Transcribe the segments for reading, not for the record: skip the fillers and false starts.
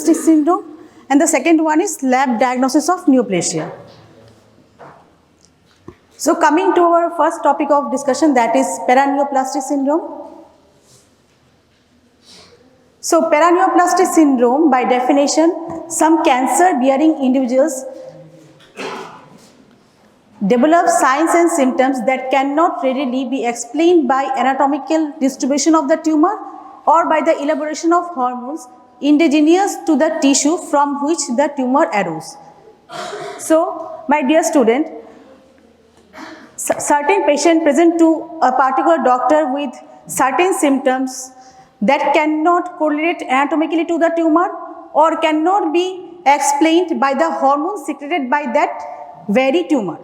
paraneoplastic syndrome, and the second one is lab diagnosis of neoplasia. So coming to our first topic of discussion, that is paraneoplastic syndrome. So paraneoplastic syndrome, by definition, some cancer-bearing individuals develop signs and symptoms that cannot readily be explained by anatomical distribution of the tumor or by the elaboration of hormones indigenous to the tissue from which the tumor arose. So, my dear student, certain patient present to a particular doctor with certain symptoms that cannot correlate anatomically to the tumor or cannot be explained by the hormones secreted by that very tumor.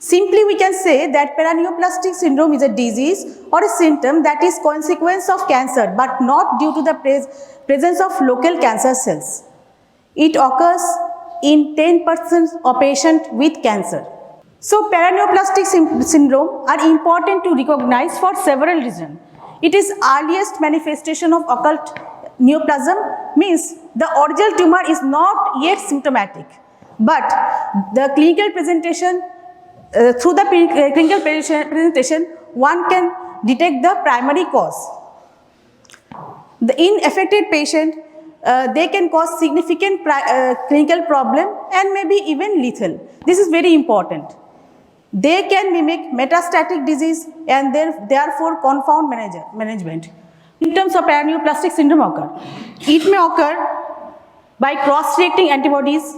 Simply we can say that paraneoplastic syndrome is a disease or a symptom that is consequence of cancer but not due to the presence of local cancer cells. It occurs in 10% of patients with cancer. So paraneoplastic syndrome are important to recognize for several reasons. It is earliest manifestation of occult neoplasm, means the original tumor is not yet symptomatic, but the clinical presentation through the clinical presentation, one can detect the primary cause. In affected patient, they can cause significant clinical problem and maybe even lethal. This is very important. They can mimic metastatic disease and therefore confound management. In terms of paraneoplastic syndrome occur, it may occur by cross-reacting antibodies,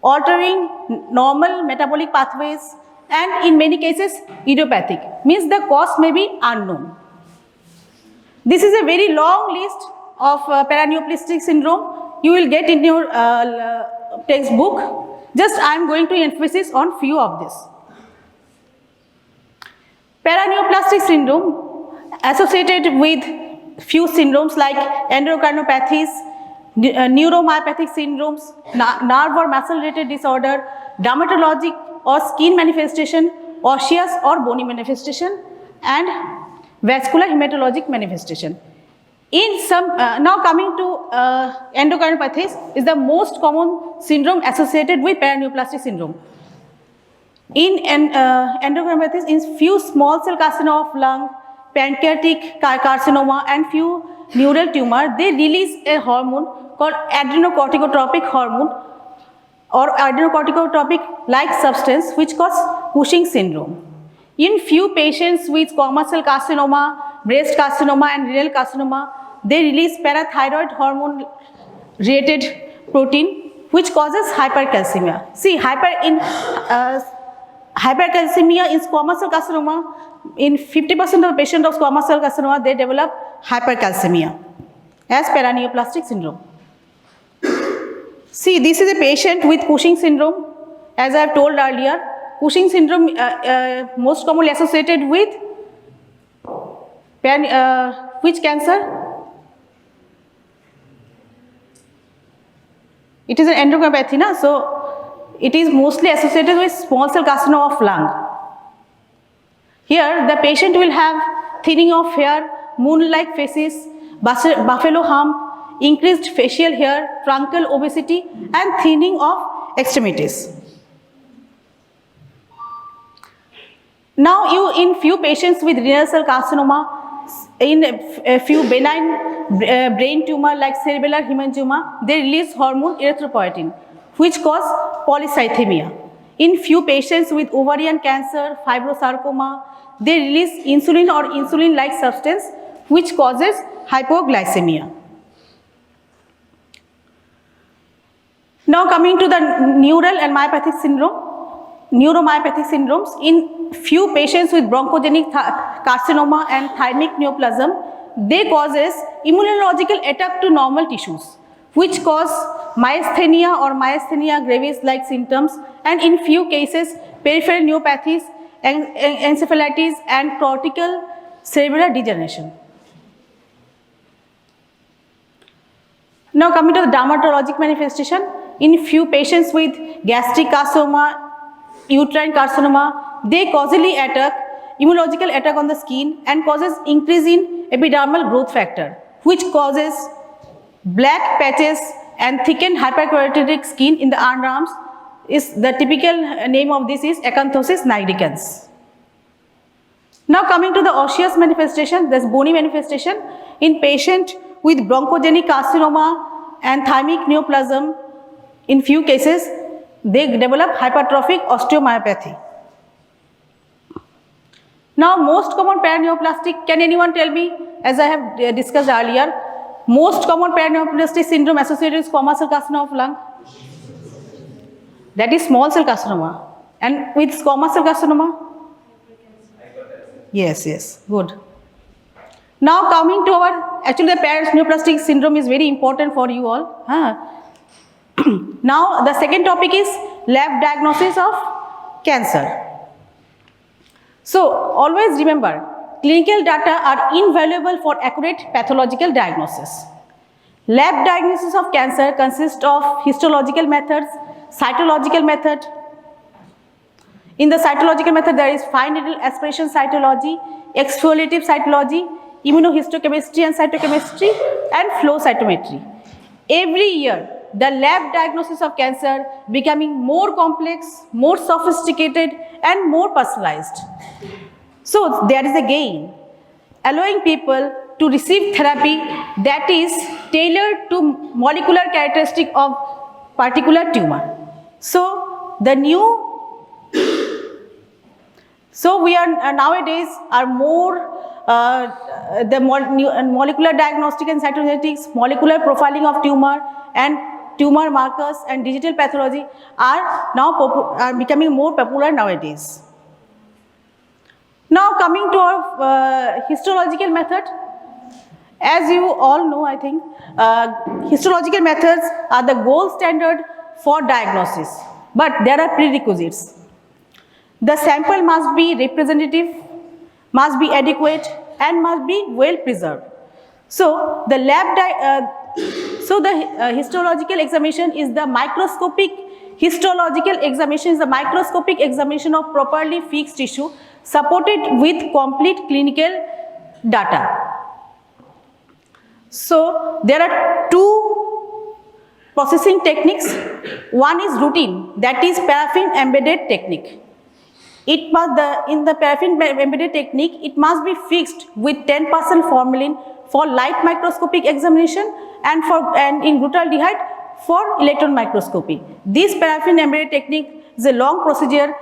altering normal metabolic pathways, and in many cases idiopathic, means the cause may be unknown. This is a very long list of paraneoplastic syndrome you will get in your textbook. Just I am going to emphasize on few of this. Paraneoplastic syndrome associated with few syndromes like endocrinopathies, neuromyopathic syndromes, nerve or muscle related disorder, dermatologic or skin manifestation, osseous or bony manifestation, and vascular hematologic manifestation. In some, now coming to endocrinopathies is the most common syndrome associated with paraneoplastic syndrome. In endocrinopathies, in few small cell carcinoma of lung, pancreatic carcinoma, and few neural tumor, they release a hormone called adrenocorticotropic hormone or adrenocorticotropic-like substance which cause Cushing syndrome. In few patients with squamous cell carcinoma, breast carcinoma, and renal carcinoma, they release parathyroid hormone-related protein which causes hypercalcemia. See, hypercalcemia in squamous cell carcinoma, in 50% of patients of squamous cell carcinoma, they develop hypercalcemia as paraneoplastic syndrome. See, this is a patient with Cushing syndrome. As I have told earlier, Cushing syndrome most commonly associated with which cancer? It is an endocrinopathy, na? So it is mostly associated with small cell carcinoma of lung. Here, the patient will have thinning of hair, moon-like faces, buffalo hump, increased facial hair, truncal obesity, and thinning of extremities. Now, in few patients with renal cell carcinoma, in a few benign brain tumor like cerebellar hemangioma, they release hormone erythropoietin, which cause polycythemia. In few patients with ovarian cancer, fibrosarcoma, they release insulin or insulin-like substance, which causes hypoglycemia. Now coming to the neural and myopathic syndrome, neuromyopathic syndromes, in few patients with bronchogenic carcinoma and thymic neoplasm, they causes immunological attack to normal tissues, which cause myasthenia or myasthenia gravis-like symptoms, and in few cases peripheral neuropathies, encephalitis, and cortical cerebral degeneration. Now coming to the dermatologic manifestation, in few patients with gastric carcinoma, uterine carcinoma, they causally attack, immunological attack on the skin and causes increase in epidermal growth factor, which causes black patches and thickened hyperkeratotic skin in the underarms. Is the typical name of this is acanthosis nigricans. Now coming to the osseous manifestation, this bony manifestation in patient with bronchogenic carcinoma and thymic neoplasm. In few cases, they develop hypertrophic osteomyopathy. Now, most common paraneoplastic, can anyone tell me, as I have discussed earlier, most common paraneoplastic syndrome associated with squamous cell carcinoma of lung? That is small cell carcinoma. And with squamous cell carcinoma? Yes, yes, good. Now coming to our, actually the paraneoplastic syndrome is very important for you all. Now the second topic is lab diagnosis of cancer. So always remember, clinical data are invaluable for accurate pathological diagnosis. Lab diagnosis of cancer consists of histological methods, cytological method. In the cytological method, there is fine needle aspiration cytology, exfoliative cytology, immunohistochemistry and cytochemistry, and flow cytometry. Every year, the lab diagnosis of cancer becoming more complex, more sophisticated, and more personalized. So there is a gain, allowing people to receive therapy that is tailored to molecular characteristic of particular tumor. So we are nowadays are more the molecular diagnostic and cytogenetics, molecular profiling of tumor and tumor markers and digital pathology are now becoming more popular nowadays. Now coming to our histological method, as you all know, I think histological methods are the gold standard for diagnosis, but there are prerequisites. The sample must be representative, must be adequate, and must be well preserved. So the histological examination is the microscopic examination of properly fixed tissue supported with complete clinical data. So there are two processing techniques. One is routine, that is paraffin embedded technique. In the paraffin embedded technique, it must be fixed with 10% formalin for light microscopic examination and in glutaldehyde for electron microscopy. This paraffin embedded technique is a long procedure,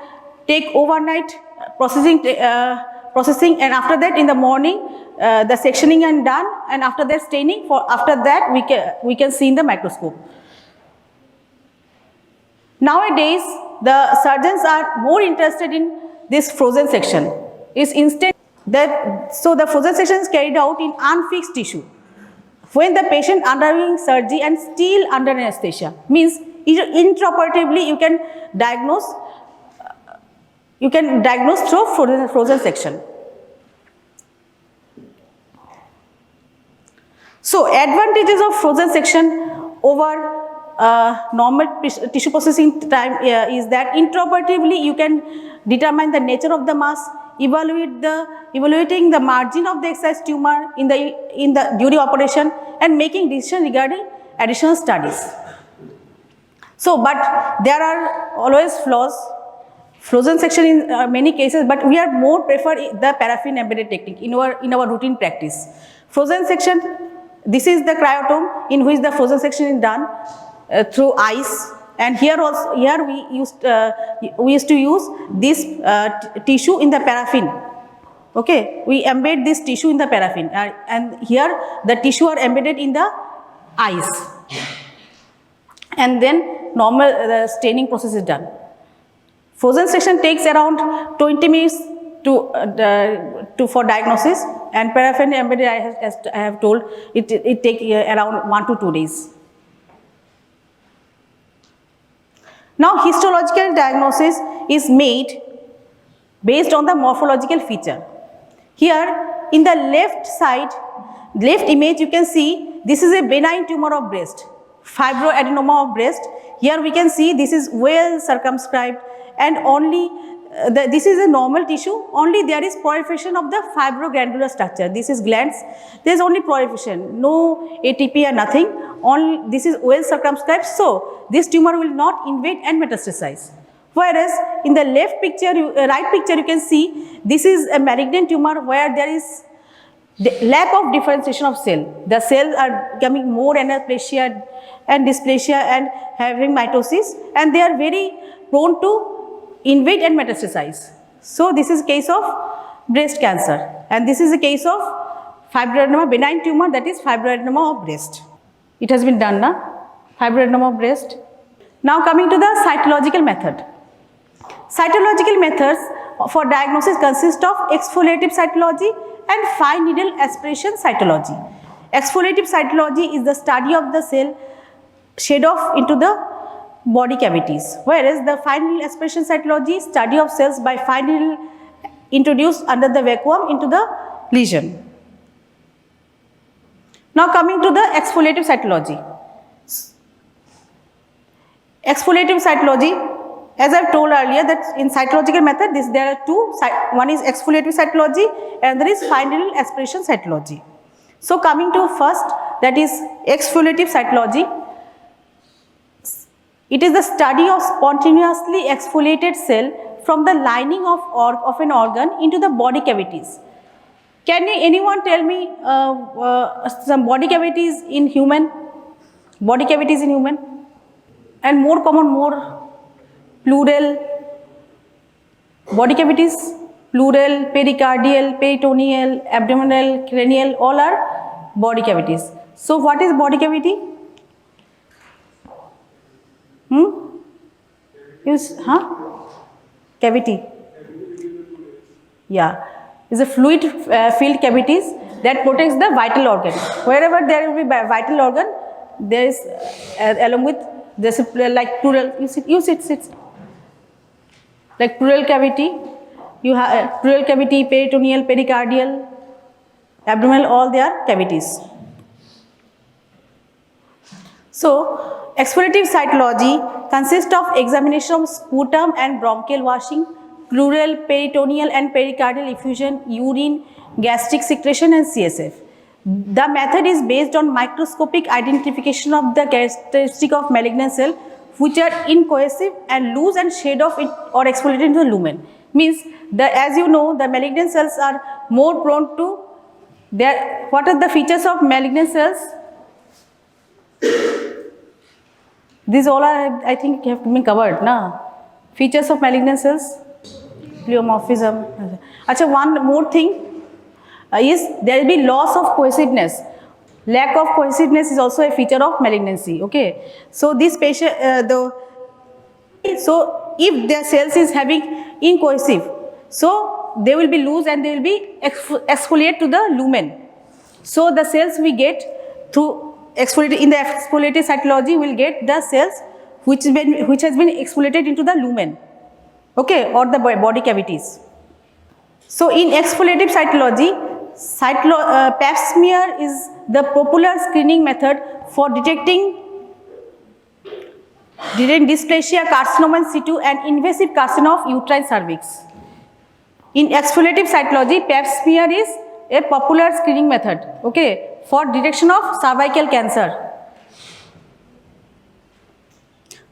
take overnight processing, and after that in the morning the sectioning and done, and after that staining. After that we can see in the microscope. Nowadays, the surgeons are more interested in this frozen section. So the frozen section is carried out in unfixed tissue when the patient undergoing surgery and still under anesthesia. Means intraoperatively you can diagnose through frozen section. So advantages of frozen section over normal tissue processing time is that intraoperatively you can determine the nature of the mass, evaluating the margin of the excised tumor during operation, and making decision regarding additional studies. So, but there are always flaws. Frozen section in many cases, but we are more prefer the paraffin embedded technique in our routine practice. Frozen section, this is the cryotome in which the frozen section is done through ice, and here we used to use this tissue in the paraffin. Okay, we embed this tissue in the paraffin, and here the tissue are embedded in the ice, and then normal staining process is done. Frozen section takes around 20 minutes for diagnosis, and paraffin embedded, as I have told, it takes around 1 to 2 days. Now, histological diagnosis is made based on the morphological feature. Here, in the left image, you can see this is a benign tumor of breast, fibroadenoma of breast. Here we can see this is well circumscribed, and only this is a normal tissue, only there is proliferation of the fibroglandular structure. This is glands, there is only proliferation, no ATP or nothing, this is well circumscribed, so this tumor will not invade and metastasize. Whereas in the left picture, right picture, you can see this is a malignant tumor where there is the lack of differentiation of cell. The cells are becoming more anaplasia and dysplasia and having mitosis, and they are very prone to invade and metastasize. So this is case of breast cancer, and this is a case of fibroadenoma, benign tumor, that is fibroadenoma of breast. It has been done, na? Fibroadenoma of breast. Now coming to the cytological method. Cytological methods for diagnosis consist of exfoliative cytology and fine needle aspiration cytology. Exfoliative cytology is the study of the cell shed off into the body cavities, whereas the fine needle aspiration cytology is study of cells by fine needle introduced under the vacuum into the lesion. Now coming to the exfoliative cytology. Exfoliative cytology, as I have told earlier, that in cytological method there are two, one is exfoliative cytology and there is fine needle aspiration cytology. So coming to first, that is exfoliative cytology. It is the study of spontaneously exfoliated cell from the lining of an organ into the body cavities. Can anyone tell me some body cavities in human? Body cavities in human? And more common, more pleural body cavities, pleural, pericardial, peritoneal, abdominal, cranial, all are body cavities. So what is body cavity? Cavity. Yeah, is a fluid filled cavities that protects the vital organ. Wherever there will be vital organ, there is along with this, like pleural. You sit. Like pleural cavity, you have pleural cavity, peritoneal, pericardial, abdominal, all they are cavities. So exfoliative cytology consists of examination of sputum and bronchial washing, pleural, peritoneal and pericardial effusion, urine, gastric secretion and CSF. The method is based on microscopic identification of the characteristic of malignant cell which are incohesive and loose and shed off or exfoliated into the lumen. Means, as you know, the malignant cells are more prone to what are the features of malignant cells? These all are, I think, have been covered, na? Features of malignant cells, pleomorphism. Achha, one more thing is there will be loss of cohesiveness. Lack of cohesiveness is also a feature of malignancy. Okay, so this patient, so if their cells is having incohesive, so they will be loose and they will be exfoliate to the lumen. So the cells we get through exfoliate in the exfoliative cytology will get the cells which has been exfoliated into the lumen. Okay, or the body cavities. So in exfoliative cytology, Pap smear is the popular screening method for detecting dysplasia, carcinoma in situ and invasive carcinoma of uterine cervix. In exfoliative cytology, Pap smear is a popular screening method, okay, for detection of cervical cancer.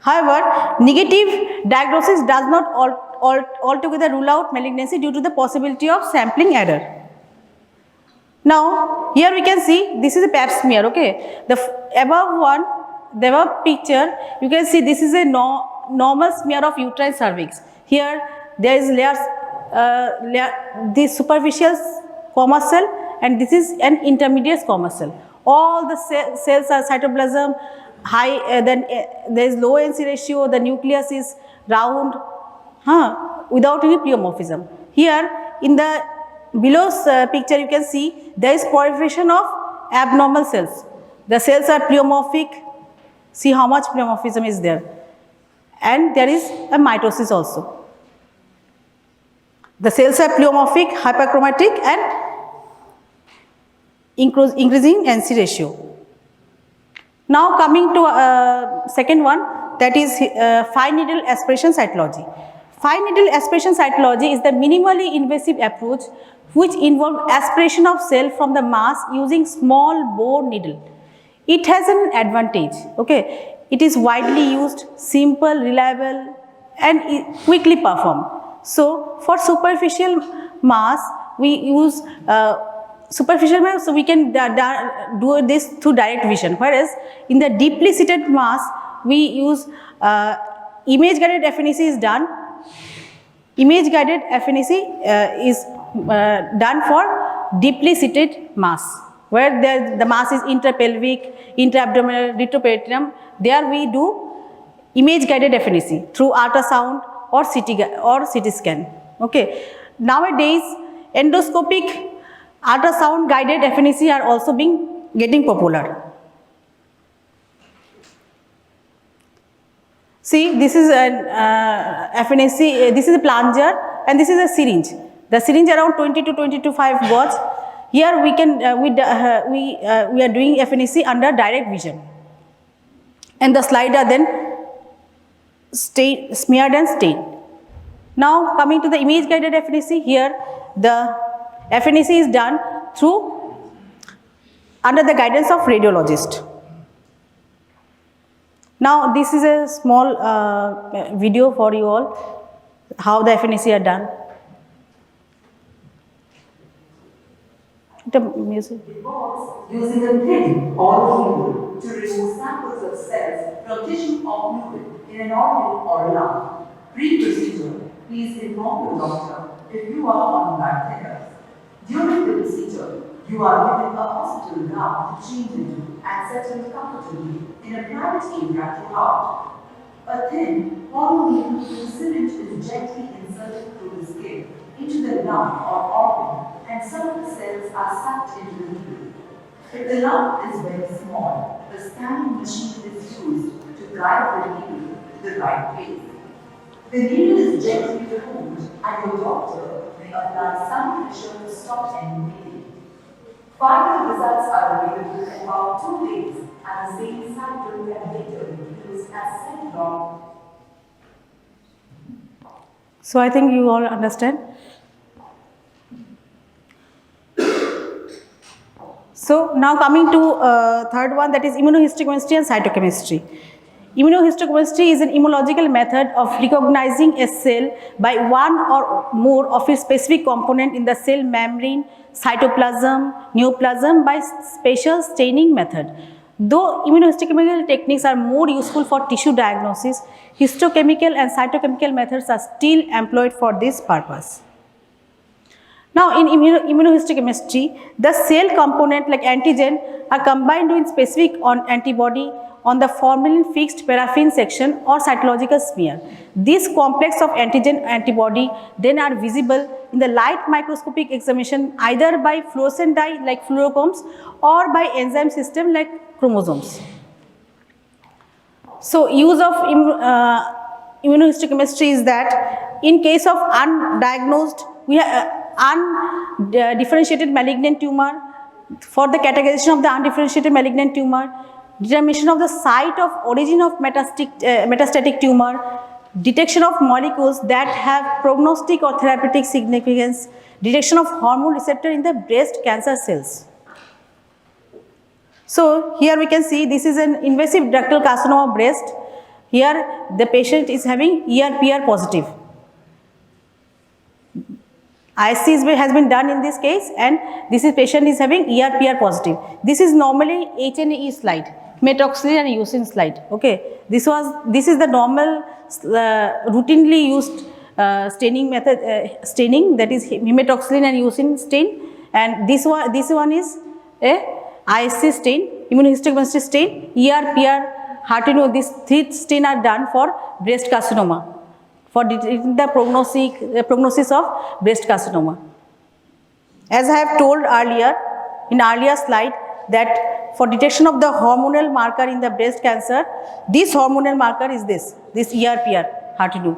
However, negative diagnosis does not altogether rule out malignancy due to the possibility of sampling error. Now, here we can see this is a Pap smear, okay. The above picture, you can see this is a normal smear of uterine cervix. Here, there is layers, this superficial squamous cell and this is an intermediate squamous cell. All the cells are cytoplasm, high, then there is low NC ratio, the nucleus is round, without any pleomorphism. Here, in the below picture you can see there is proliferation of abnormal cells. The cells are pleomorphic. See how much pleomorphism is there. And there is a mitosis also. The cells are pleomorphic, hyperchromatic and increasing NC ratio. Now coming to second one, that is fine needle aspiration cytology. Fine needle aspiration cytology is the minimally invasive approach which involves aspiration of cell from the mass using small bore needle. It has an advantage, okay. It is widely used, simple, reliable, and quickly performed. So for superficial mass, we use superficial mass, so we can do this through direct vision, whereas in the deeply seated mass, we use image guided FNEC is done. Image guided FNEC is done for deeply seated mass, where the mass is intrapelvic, intra-abdominal, retroperitoneum. There we do image guided FNEC through ultrasound or CT scan. Okay. Nowadays, endoscopic ultrasound guided FNEC are also getting popular. See, this is an FNEC, this is a plunger, and this is a syringe. The syringe around 20 to 25 gauge. Here we can we are doing FNEC under direct vision, and the slide are then smeared and stained. Now coming to the image guided FNEC, here the FNEC is done under the guidance of radiologist. Now this is a small video for you all, how the FNEC are done. The music. Using a thin or fluid to remove samples of cells from tissue or fluid in an organ or lung. Pre-procedure, please inform the doctor if you are on blood thinners. During the procedure, you are given a hospital gown to change into and settled comfortably in a private area throughout. A thin hollow syringe is gently inserted through the skin into the lung or organ, and some of the cells are sucked into the needle. If the lung is very small, the scanning machine is used to guide the needle to the right place. The needle is gently removed, and your doctor may apply some pressure to stop any bleeding. Final results are available in about 2 days, and the same sample can later be used as cell log. So I think you all understand. So now coming to third one, that is immunohistochemistry and cytochemistry. Immunohistochemistry is an immunological method of recognizing a cell by one or more of its specific component in the cell membrane, cytoplasm, neoplasm by spatial staining method. Though immunohistochemical techniques are more useful for tissue diagnosis, histochemical and cytochemical methods are still employed for this purpose. Now in immunohistochemistry, the cell component like antigen are combined with specific antibody on the formalin fixed paraffin section or cytological smear. This complex of antigen antibody then are visible in the light microscopic examination either by fluorescent dye like fluorochromes or by enzyme system like chromosomes. So use of immunohistochemistry is that in case of undiagnosed, we have undifferentiated malignant tumor, for the categorization of the undifferentiated malignant tumor, determination of the site of origin of metastatic tumor, detection of molecules that have prognostic or therapeutic significance, detection of hormone receptor in the breast cancer cells. So here we can see this is an invasive ductal carcinoma of breast. Here the patient is having ER/PR positive. ISC has been done in this case, and this patient is having ER/PR positive. This is normally H&E slide, methoxylin and leucine slide. Okay, this is the normal routinely used staining method, staining, that is methoxylin and leucine stain, and this one is a ISC stain, immunohistochemistry stain, ER/PR, HER2. These three stain are done for breast carcinoma, for the prognosis of breast carcinoma. As I have told earlier, in earlier slide, that for detection of the hormonal marker in the breast cancer, this hormonal marker is this ER/PR, HER2.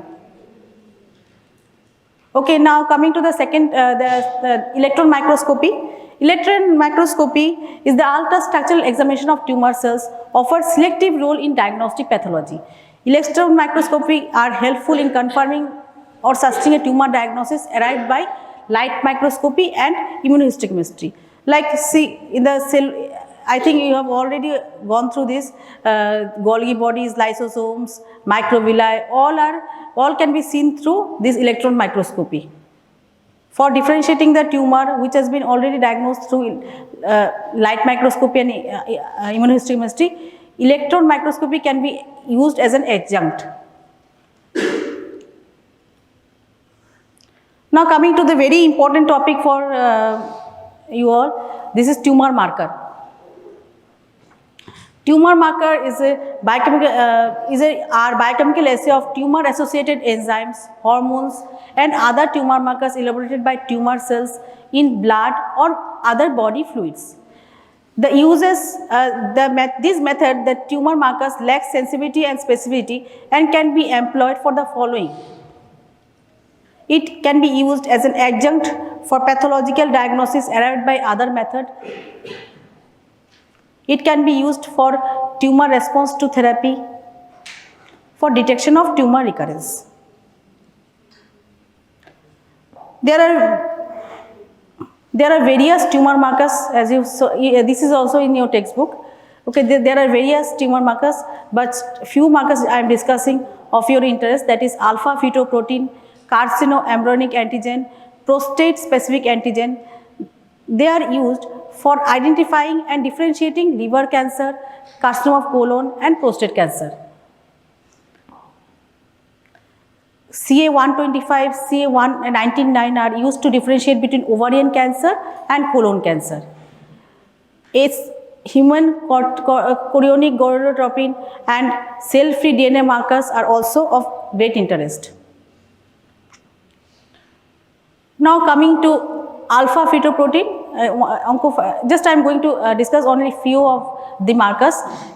Okay, now coming to the second, the electron microscopy. Electron microscopy is the ultrastructural examination of tumor cells, offers selective role in diagnostic pathology. Electron microscopy are helpful in confirming or sustaining a tumor diagnosis arrived by light microscopy and immunohistochemistry. Like see in the cell, I think you have already gone through this. Golgi bodies, lysosomes, microvilli, all can be seen through this electron microscopy. For differentiating the tumor, which has been already diagnosed through light microscopy and immunohistochemistry, electron microscopy can be used as an adjunct. Now coming to the very important topic for you all, this is tumor marker. Tumor marker is a biochemical assay of tumor-associated enzymes, hormones, and other tumor markers elaborated by tumor cells in blood or other body fluids. The uses this method, the tumor markers lack sensitivity and specificity and can be employed for the following. It can be used as an adjunct for pathological diagnosis arrived by other method. It can be used for tumor response to therapy, for detection of tumor recurrence. There are various tumor markers, as you saw. This is also in your textbook. Okay, there are various tumor markers, but few markers I am discussing of your interest, that is alpha fetoprotein, carcinoembryonic antigen, prostate specific antigen. They are used for identifying and differentiating liver cancer, carcinoma of colon, and prostate cancer. CA125, CA199 are used to differentiate between ovarian cancer and colon cancer. It's human chorionic gonadotropin and cell-free DNA markers are also of great interest. Now coming to alpha fetoprotein, just I am going to discuss only few of the markers.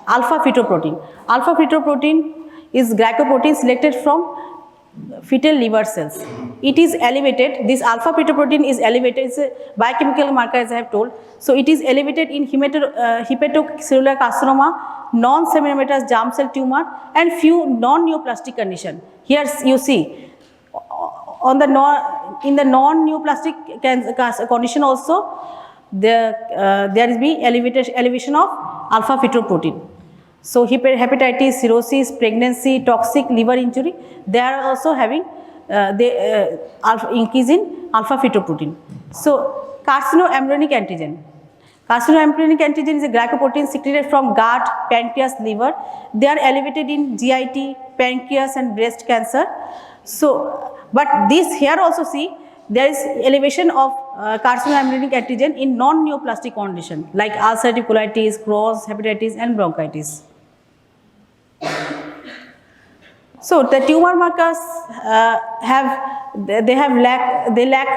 Alpha fetoprotein. Alpha fetoprotein is glycoprotein selected from fetal liver cells. It is elevated, this alpha fetoprotein is elevated, it's a biochemical marker as I have told. So it is elevated in hepatocellular carcinoma, non-seminomatous germ cell tumor and few non-neoplastic condition. Here you see, on the in the non-neoplastic condition also, there is elevation of alpha fetoprotein. So hepatitis, cirrhosis, pregnancy, toxic liver injury, they are also having increase in alpha fetoprotein. So carcinoembryonic antigen. Carcinoembryonic antigen is a glycoprotein secreted from gut, pancreas, liver. They are elevated in GIT, pancreas and breast cancer. So, but this here also see, there is elevation of carcinoembryonic antigen in non-neoplastic condition like ulcerative colitis, Crohn's, hepatitis and bronchitis. So the tumor markers lack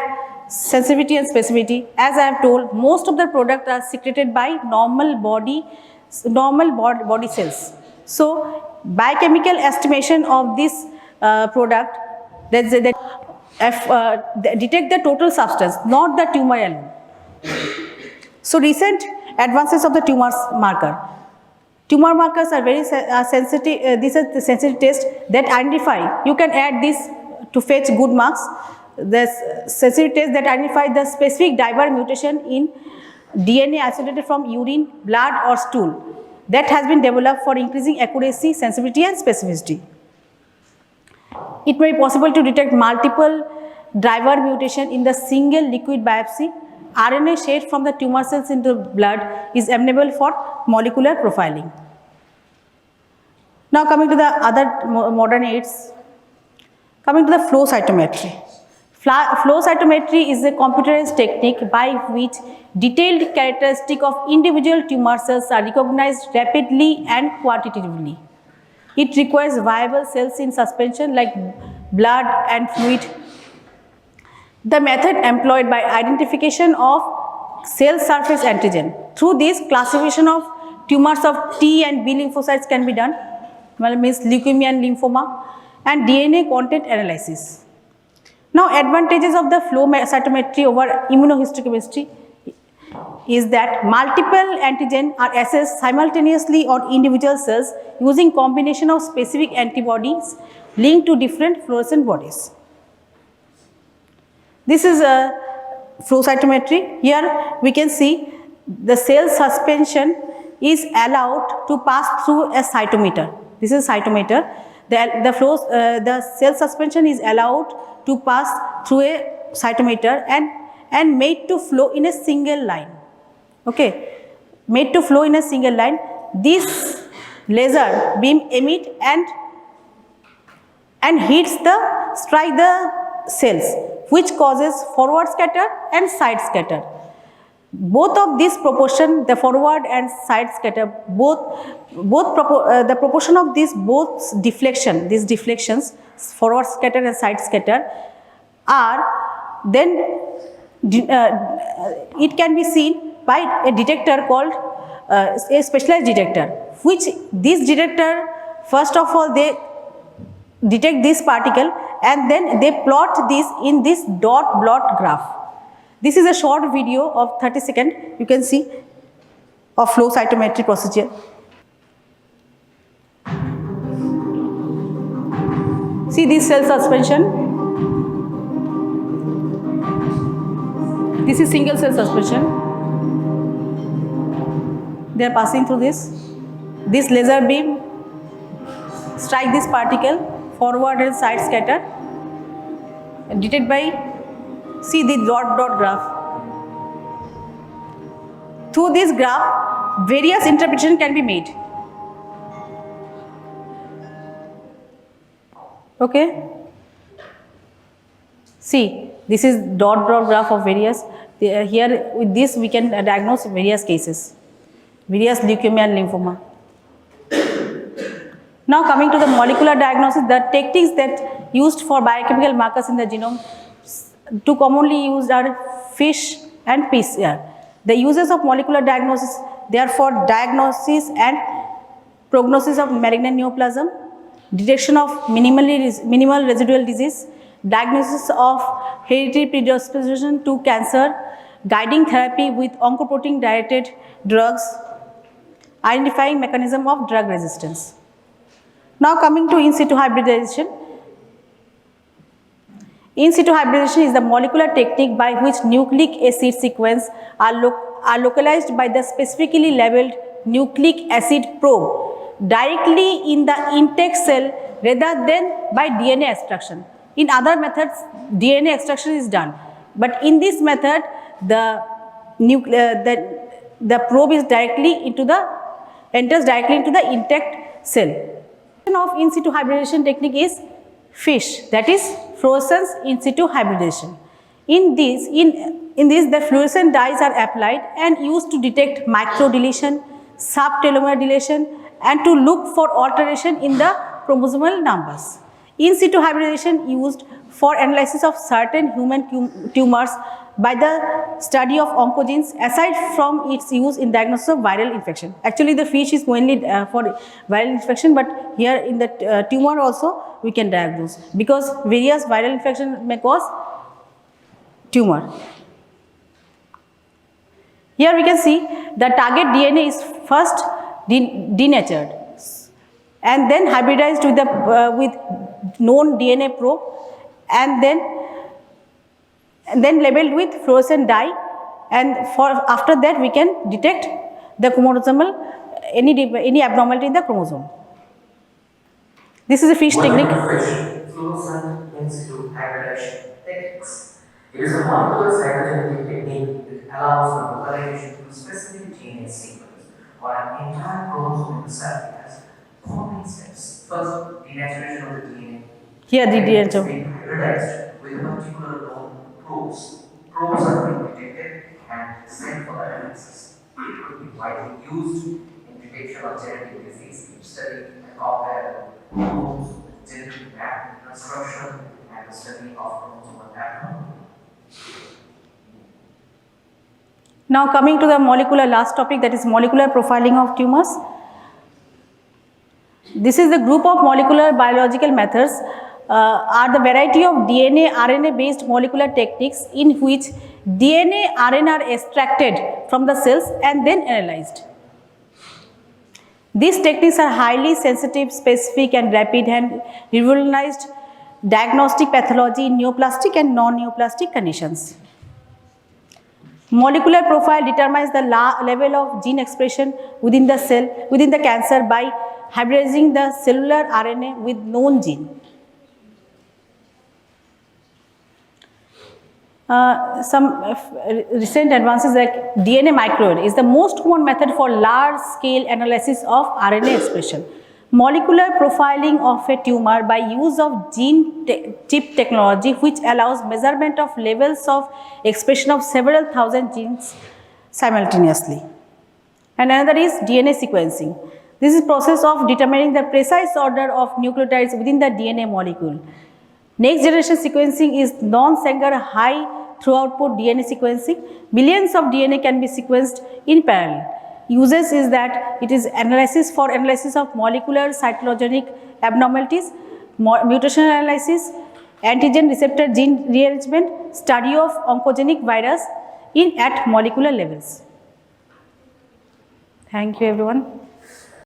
sensitivity and specificity. As I have told, most of the products are secreted by normal body cells. So biochemical estimation of this product, detect the total substance, not the tumor alone. So recent advances of the tumor marker. Tumor markers are very sensitive. This is the sensitive test that identify. You can add this to fetch good marks. The sensitive test that identify the specific dimer mutation in DNA isolated from urine, blood or stool that has been developed for increasing accuracy, sensitivity and specificity. It may be possible to detect multiple driver mutation in the single liquid biopsy. RNA shared from the tumor cells into blood is amenable for molecular profiling. Now coming to the other modern aids, coming to the flow cytometry. Flow cytometry is a computerized technique by which detailed characteristics of individual tumor cells are recognized rapidly and quantitatively. It requires viable cells in suspension like blood and fluid. The method employed by identification of cell surface antigen. Through this, classification of tumors of T and B lymphocytes can be done, well, means leukemia and lymphoma, and DNA content analysis. Now, advantages of the flow cytometry over immunohistochemistry is that multiple antigens are assessed simultaneously on individual cells using combination of specific antibodies linked to different fluorescent bodies. This is a flow cytometry. Here we can see the cell suspension is allowed to pass through a cytometer. This is cytometer. The cell suspension is allowed to pass through a cytometer and made to flow in a single line. Okay, made to flow in a single line. This laser beam emit and strike the cells, which causes forward scatter and side scatter. Both of these proportion, the forward and side scatter, the proportion of these both deflection, these deflections, forward scatter and side scatter, are then it can be seen by a detector called a specialized detector, which this detector, first of all, they detect this particle and then they plot this in this dot plot graph. This is a short video of 30 seconds, you can see, of flow cytometry procedure. See this cell suspension. This is single cell suspension. They are passing through this. This laser beam strike this particle, forward and side scatter, detected by, see the dot graph. Through this graph, various interpretation can be made. Okay. See, this is dot graph of various. Here with this we can diagnose various cases, various leukemia and lymphoma. Now coming to the molecular diagnosis, the techniques that used for biochemical markers in the genome, two commonly used are FISH and PCR. The uses of molecular diagnosis, they are for diagnosis and prognosis of malignant neoplasm, detection of minimal residual disease, diagnosis of hereditary predisposition to cancer, guiding therapy with oncoprotein directed drugs, identifying mechanism of drug resistance. Now coming to in situ hybridization. In situ hybridization is the molecular technique by which nucleic acid sequence are localized by the specifically labeled nucleic acid probe directly in the intact cell rather than by DNA extraction. In other methods, DNA extraction is done, but in this method, the probe is enters directly into the intact cell. Of in situ hybridization technique is FISH, that is fluorescence in situ hybridization. In this, the fluorescent dyes are applied and used to detect microdeletion, subtelomere deletion, and to look for alteration in the chromosomal numbers. In situ hybridization used for analysis of certain human tumors by the study of oncogenes, aside from its use in diagnosis of viral infection. Actually, the FISH is mainly for viral infection, but here in the tumor also we can diagnose, because various viral infection may cause tumor. Here we can see the target DNA is first denatured and then hybridized with known DNA probe, and then labeled with fluorescent dye, and after that we can detect the chromosomal any abnormality in the chromosome. This is a FISH technique. Fluorescent in situ hybridization techniques. It is a molecular cytogenetic technique that allows the localization of a specific DNA sequence or an entire chromosome in the cell as following steps. First, denaturation of the DNA. Here the DNA. Hybridized with particular known probes. Probes are being detected and sent for analysis. It could be widely used in detection of genetic disease, study and compare genomes, genetic map construction, and the study of chromosomal abnormality. Now coming to the molecular last topic, that is molecular profiling of tumors. This is the group of molecular biological methods are the variety of DNA, RNA based molecular techniques in which DNA, RNA are extracted from the cells and then analyzed. These techniques are highly sensitive, specific and rapid and revolutionized diagnostic pathology in neoplastic and non-neoplastic conditions. Molecular profile determines the level of gene expression within the cell, within the cancer by hybridizing the cellular RNA with known gene. Some recent advances like DNA microarray is the most common method for large-scale analysis of RNA expression. Molecular profiling of a tumor by use of gene chip technology, which allows measurement of levels of expression of several thousand genes simultaneously. And another is DNA sequencing. This is process of determining the precise order of nucleotides within the DNA molecule. Next generation sequencing is non-Sanger high throughput DNA sequencing. Millions of DNA can be sequenced in parallel. Uses is that it is analysis of molecular cytogenic abnormalities, mutation analysis, antigen receptor gene rearrangement, study of oncogenic virus at molecular levels. Thank you everyone.